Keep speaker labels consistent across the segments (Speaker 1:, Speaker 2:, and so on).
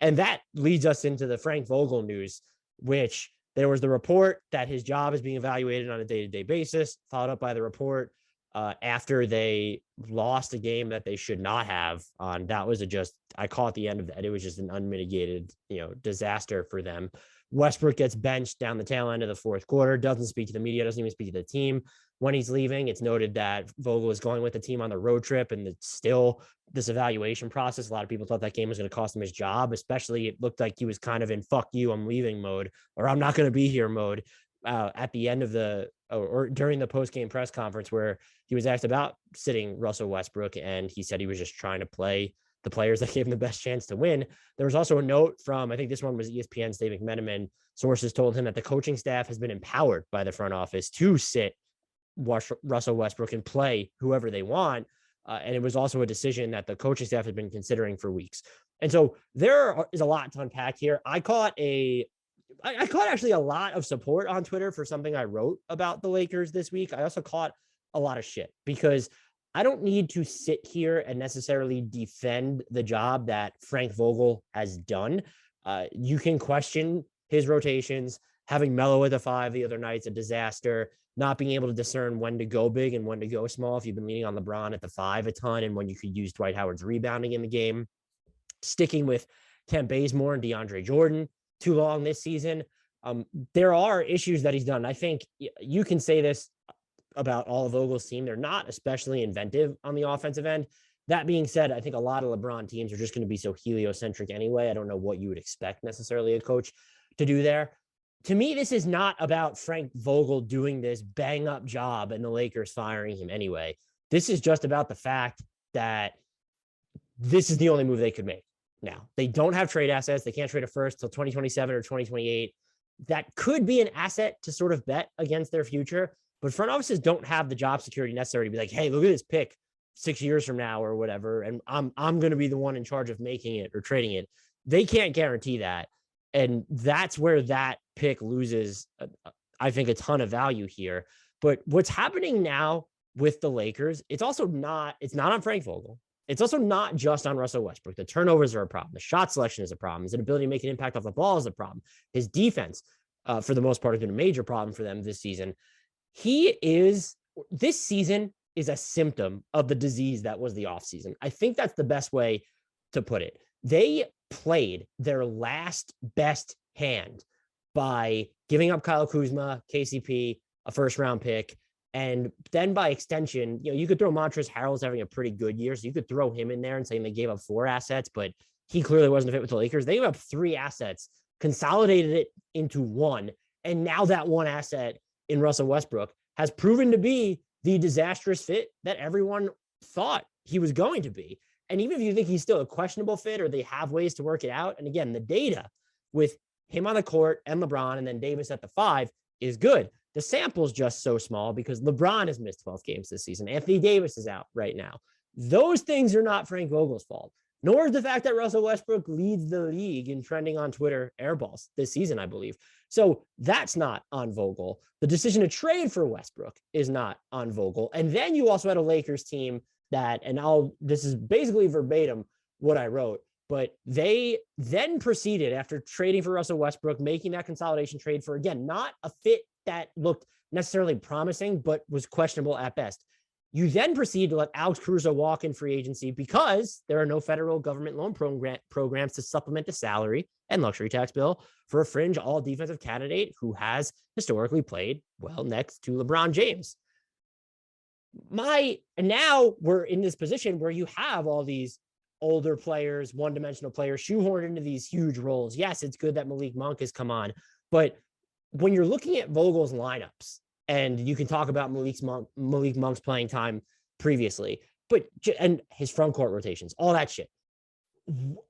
Speaker 1: And that leads us into the Frank Vogel news, which there was the report that his job is being evaluated on a day-to-day basis, followed up by the report after they lost a game that they should not have on. That was I caught the end of that. It was just an unmitigated, disaster for them. Westbrook gets benched down the tail end of the fourth quarter, doesn't speak to the media, doesn't even speak to the team when he's leaving. It's noted that Vogel is going with the team on the road trip, and it's still this evaluation process. A lot of people thought that game was going to cost him his job, especially it looked like he was kind of in fuck you, I'm leaving mode, or I'm not going to be here mode at the end of or during the post-game press conference, where he was asked about sitting Russell Westbrook, and he said he was just trying to play the players that gave him the best chance to win. There was also a note from, I think this one was ESPN's Dave McMenamin. Sources told him that the coaching staff has been empowered by the front office to sit Russell Westbrook and play whoever they want. And it was also a decision that the coaching staff had been considering for weeks. And so there is a lot to unpack here. I caught actually a lot of support on Twitter for something I wrote about the Lakers this week. I also caught a lot of shit because I don't need to sit here and necessarily defend the job that Frank Vogel has done. You can question his rotations, having Melo at the 5 the other night's a disaster, not being able to discern when to go big and when to go small if you've been leaning on LeBron at the 5 a ton and when you could use Dwight Howard's rebounding in the game, sticking with Kent Bazemore and DeAndre Jordan too long this season. There are issues that he's done. I think you can say this about all of Vogel's team. They're not especially inventive on the offensive end. That being said, I think a lot of LeBron teams are just going to be so heliocentric anyway. I don't know what you would expect necessarily a coach to do there. To me, this is not about Frank Vogel doing this bang up job and the Lakers firing him anyway. This is just about the fact that this is the only move they could make. Now, they don't have trade assets. They can't trade a first till 2027 or 2028. That could be an asset to sort of bet against their future. But front offices don't have the job security necessary to be like, hey, look at this pick 6 years from now or whatever, and I'm going to be the one in charge of making it or trading it. They can't guarantee that. And that's where that pick loses, I think, a ton of value here. But what's happening now with the Lakers, it's not on Frank Vogel. It's also not just on Russell Westbrook. The turnovers are a problem. The shot selection is a problem. His inability to make an impact off the ball is a problem. His defense, for the most part, has been a major problem for them this season. This season is a symptom of the disease that was the offseason. I think that's the best way to put it. They played their last best hand by giving up Kyle Kuzma, KCP, a first-round pick, and then by extension, you could throw Montrezl Harrell's having a pretty good year, so you could throw him in there and saying they gave up 4 assets, but he clearly wasn't a fit with the Lakers. They gave up 3 assets, consolidated it into 1, and now that 1 asset in Russell Westbrook has proven to be the disastrous fit that everyone thought he was going to be. And even if you think he's still a questionable fit or they have ways to work it out, and again, the data with him on the court and LeBron and then Davis at the 5 is good. The sample's just so small because LeBron has missed 12 games this season. Anthony Davis is out right now. Those things are not Frank Vogel's fault, nor is the fact that Russell Westbrook leads the league in trending on Twitter airballs this season, I believe. So that's not on Vogel. The decision to trade for Westbrook is not on Vogel. And then you also had a Lakers team that, this is basically verbatim what I wrote, but they then proceeded after trading for Russell Westbrook, making that consolidation trade for, again, not a fit that looked necessarily promising, but was questionable at best. You then proceed to let Alex Caruso walk in free agency because there are no federal government loan programs to supplement the salary and luxury tax bill for a fringe all defensive candidate who has historically played well next to LeBron James. And now we're in this position where you have all these older players, one-dimensional players shoehorned into these huge roles. Yes, it's good that Malik Monk has come on, but when you're looking at Vogel's lineups, and you can talk about Malik Monk's playing time previously, and his front court rotations, all that shit.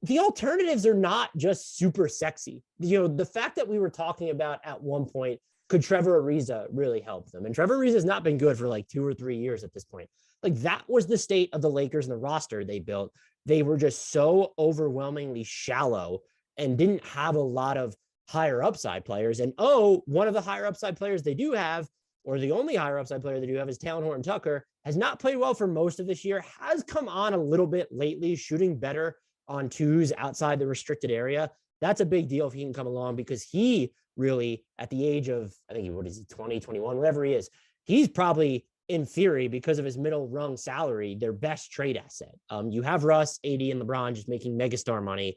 Speaker 1: The alternatives are not just super sexy. The fact that we were talking about at one point, could Trevor Ariza really help them? And Trevor Ariza has not been good for like 2 or 3 years at this point. Like, that was the state of the Lakers and the roster they built. They were just so overwhelmingly shallow and didn't have a lot of higher upside players. And one of the higher upside players they do have, or the only higher upside player they do have, is Talen Horton-Tucker, has not played well for most of this year, has come on a little bit lately, shooting better on twos outside the restricted area, that's a big deal if he can come along, because he really, at the age of, I think, what is he, 20, 21, whatever he is, he's probably, in theory, because of his middle rung salary, their best trade asset. You have Russ, AD, and LeBron just making megastar money.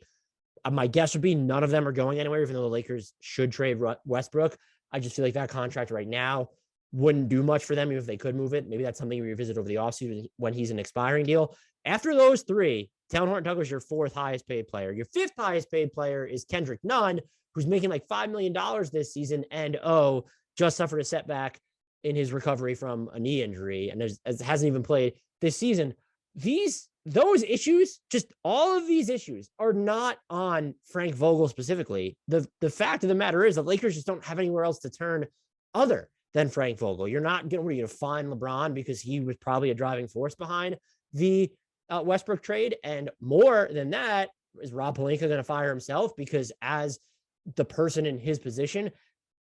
Speaker 1: My guess would be none of them are going anywhere, even though the Lakers should trade Westbrook. I just feel like that contract right now wouldn't do much for them, even if they could move it. Maybe that's something you revisit over the offseason when he's an expiring deal. After those three, Taylor Horton-Tucker is your fourth highest paid player. Your fifth highest paid player is Kendrick Nunn, who's making like $5 million this season, and just suffered a setback in his recovery from a knee injury and hasn't even played this season. Those issues, just all of these issues, are not on Frank Vogel specifically. The fact of the matter is the Lakers just don't have anywhere else to turn other than Frank Vogel. You're not going to find LeBron because he was probably a driving force behind the Westbrook trade. And more than that, is Rob Pelinka going to fire himself? Because as the person in his position,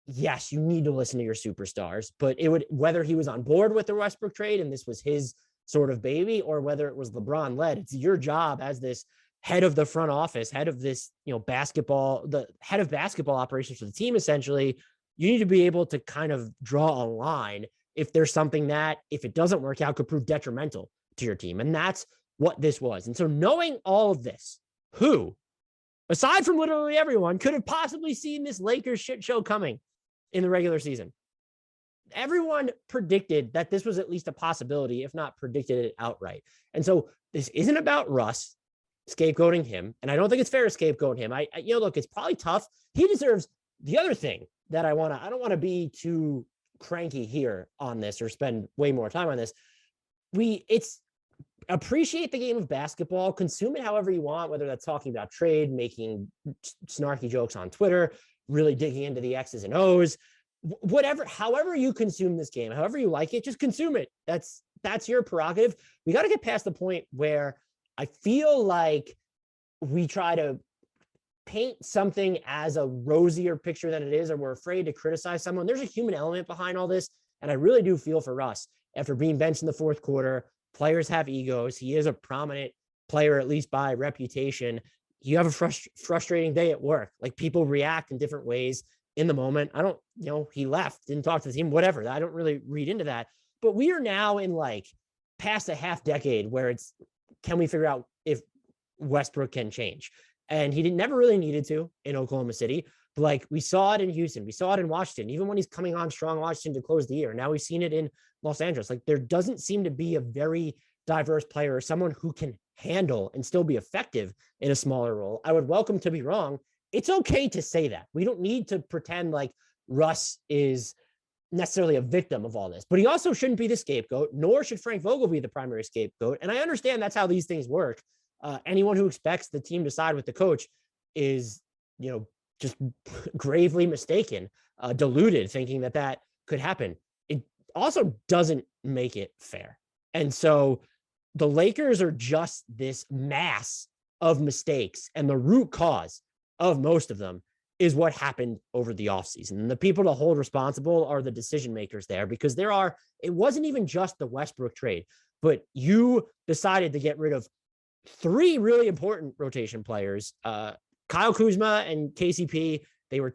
Speaker 1: yes, you need to listen to your superstars, but whether he was on board with the Westbrook trade and this was his sort of baby, or whether it was LeBron led, it's your job as this head of the front office, head of this, the head of basketball operations for the team, essentially. You need to be able to kind of draw a line if there's something that, if it doesn't work out, could prove detrimental to your team. And that's what this was. And so knowing all of this, who, aside from literally everyone, could have possibly seen this Lakers shit show coming in the regular season? Everyone predicted that this was at least a possibility, if not predicted it outright. And so this isn't about Russ scapegoating him. And I don't think it's fair to scapegoat him. Look, it's probably tough. He deserves the other thing that I don't want to be too cranky here on this or spend way more time on this. Appreciate the game of basketball, consume it however you want, whether that's talking about trade, making snarky jokes on Twitter, really digging into the X's and O's, whatever, however you consume this game, however you like it, just consume it. That's your prerogative. We got to get past the point where I feel like we try to paint something as a rosier picture than it is, or we're afraid to criticize someone. There's a human element behind all this. And I really do feel for Russ after being benched in the fourth quarter. Players have egos. He is a prominent player, at least by reputation. You have a frustrating day at work. Like, people react in different ways in the moment. He left, didn't talk to the team, whatever. I don't really read into that. But we are now in like past a half decade where can we figure out if Westbrook can change? And he never really needed to in Oklahoma City. But like, we saw it in Houston. We saw it in Washington, even when he's coming on strong Washington to close the year. Now we've seen it in Los Angeles. Like, there doesn't seem to be a very diverse player or someone who can handle and still be effective in a smaller role. I would welcome to be wrong. It's okay to say that. We don't need to pretend like Russ is necessarily a victim of all this, but he also shouldn't be the scapegoat, nor should Frank Vogel be the primary scapegoat. And I understand that's how these things work. Anyone who expects the team to side with the coach is, just gravely mistaken, deluded, thinking that could happen. It also doesn't make it fair. And so the Lakers are just this mass of mistakes, and the root cause of most of them is what happened over the offseason. And the people to hold responsible are the decision makers there, because it wasn't even just the Westbrook trade, but you decided to get rid of three really important rotation players, Kyle Kuzma and KCP. They were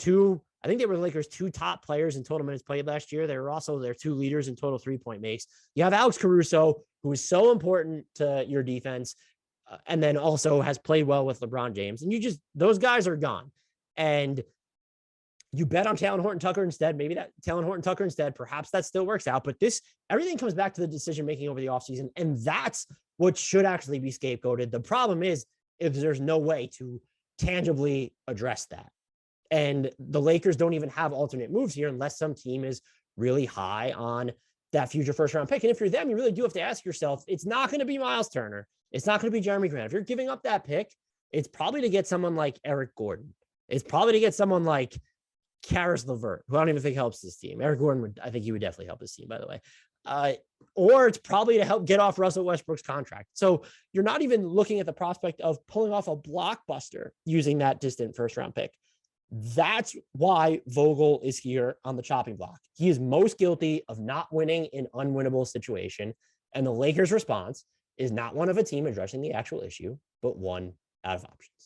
Speaker 1: I think they were the Lakers' two top players in total minutes played last year. They were also their two leaders in total 3-point makes. You have Alex Caruso, who is so important to your defense, and then also has played well with LeBron James. And those guys are gone. And you bet on Taylor Horton-Tucker instead. Maybe that Taylor Horton-Tucker instead, perhaps that still works out. But everything comes back to the decision-making over the offseason. And that's what should actually be scapegoated. The problem is if there's no way to tangibly address that. And the Lakers don't even have alternate moves here unless some team is really high on that future first-round pick. And if you're them, you really do have to ask yourself, it's not going to be Miles Turner. It's not going to be Jeremy Grant. If you're giving up that pick, it's probably to get someone like Eric Gordon. It's probably to get someone like Karis LeVert, who I don't even think helps this team. Eric Gordon I think he would definitely help this team, by the way. Or it's probably to help get off Russell Westbrook's contract. So you're not even looking at the prospect of pulling off a blockbuster using that distant first-round pick. That's why Vogel is here on the chopping block. He is most guilty of not winning in unwinnable situation. And the Lakers' response is not one of a team addressing the actual issue, but one out of options.